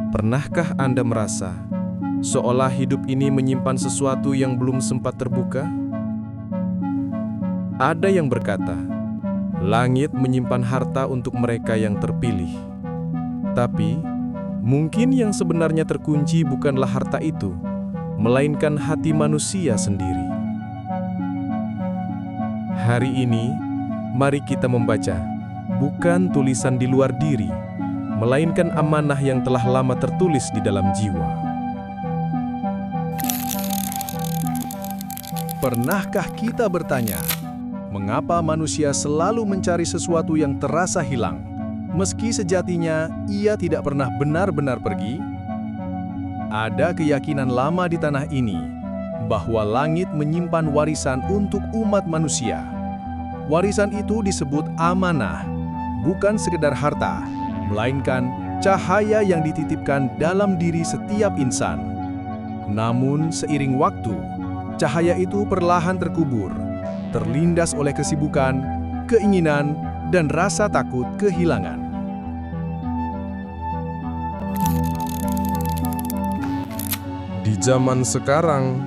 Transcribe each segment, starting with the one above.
Pernahkah Anda merasa seolah hidup ini menyimpan sesuatu yang belum sempat terbuka? Ada yang berkata, langit menyimpan harta untuk mereka yang terpilih. Tapi, mungkin yang sebenarnya terkunci bukanlah harta itu, melainkan hati manusia sendiri. Hari ini, mari kita membaca bukan tulisan di luar diri, melainkan amanah yang telah lama tertulis di dalam jiwa. Pernahkah kita bertanya, mengapa manusia selalu mencari sesuatu yang terasa hilang, meski sejatinya ia tidak pernah benar-benar pergi? Ada keyakinan lama di tanah ini bahwa langit menyimpan warisan untuk umat manusia. Warisan itu disebut amanah, bukan sekedar harta, melainkan cahaya yang dititipkan dalam diri setiap insan. Namun seiring waktu, cahaya itu perlahan terkubur, terlindas oleh kesibukan, keinginan, dan rasa takut kehilangan. Di zaman sekarang,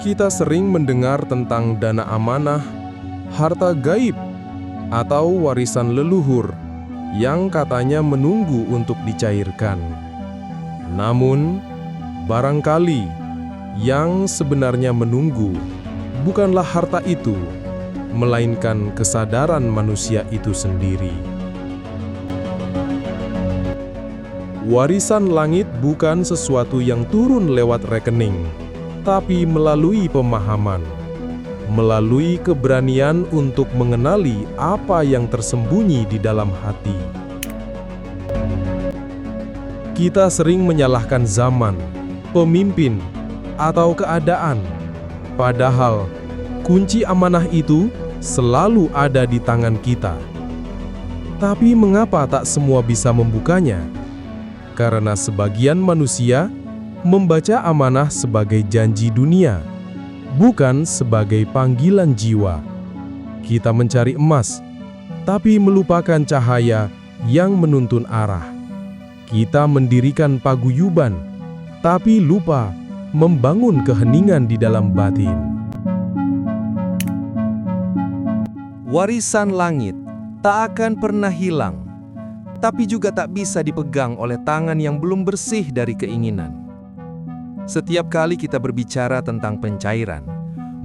kita sering mendengar tentang dana amanah, harta gaib, atau warisan leluhur yang katanya menunggu untuk dicairkan. Namun, barangkali yang sebenarnya menunggu bukanlah harta itu, melainkan kesadaran manusia itu sendiri. Warisan langit bukan sesuatu yang turun lewat rekening, tapi melalui pemahaman, melalui keberanian untuk mengenali apa yang tersembunyi di dalam hati. Kita sering menyalahkan zaman, pemimpin, atau keadaan, padahal kunci amanah itu selalu ada di tangan kita. Tapi mengapa tak semua bisa membukanya? Karena sebagian manusia membaca amanah sebagai janji dunia, bukan sebagai panggilan jiwa. Kita mencari emas, tapi melupakan cahaya yang menuntun arah. Kita mendirikan paguyuban, tapi lupa membangun keheningan di dalam batin. Warisan langit tak akan pernah hilang, tapi juga tak bisa dipegang oleh tangan yang belum bersih dari keinginan. Setiap kali kita berbicara tentang pencairan,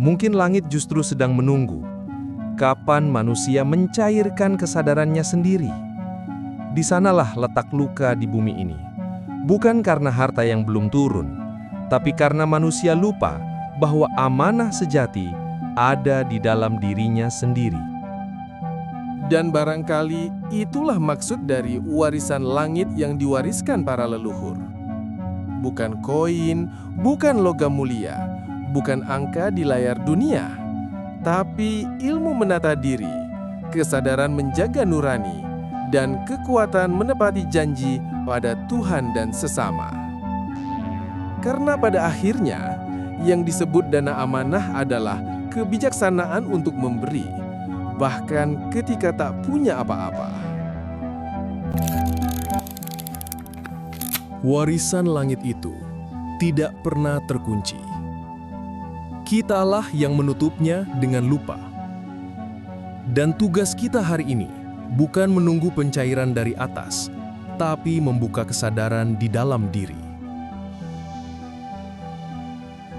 mungkin langit justru sedang menunggu kapan manusia mencairkan kesadarannya sendiri. Di sanalah letak luka di bumi ini, bukan karena harta yang belum turun, tapi karena manusia lupa bahwa amanah sejati ada di dalam dirinya sendiri. Dan barangkali itulah maksud dari warisan langit yang diwariskan para leluhur. Bukan koin, bukan logam mulia, bukan angka di layar dunia, tapi ilmu menata diri, kesadaran menjaga nurani, dan kekuatan menepati janji pada Tuhan dan sesama. Karena pada akhirnya, yang disebut dana amanah adalah kebijaksanaan untuk memberi, bahkan ketika tak punya apa-apa. Warisan langit itu tidak pernah terkunci. Kitalah yang menutupnya dengan lupa. Dan tugas kita hari ini bukan menunggu pencairan dari atas, tapi membuka kesadaran di dalam diri.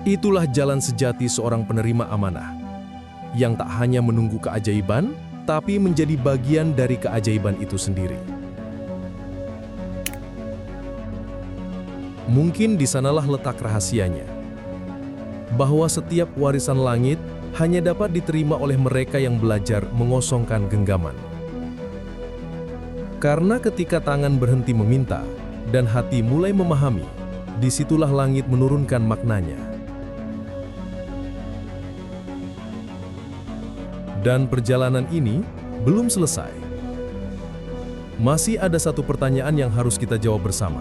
Itulah jalan sejati seorang penerima amanah, yang tak hanya menunggu keajaiban, tapi menjadi bagian dari keajaiban itu sendiri. Mungkin di sanalah letak rahasianya, bahwa setiap warisan langit hanya dapat diterima oleh mereka yang belajar mengosongkan genggaman. Karena ketika tangan berhenti meminta dan hati mulai memahami, disitulah langit menurunkan maknanya. Dan perjalanan ini belum selesai. Masih ada satu pertanyaan yang harus kita jawab bersama.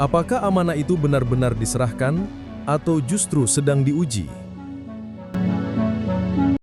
Apakah amanah itu benar-benar diserahkan atau justru sedang diuji?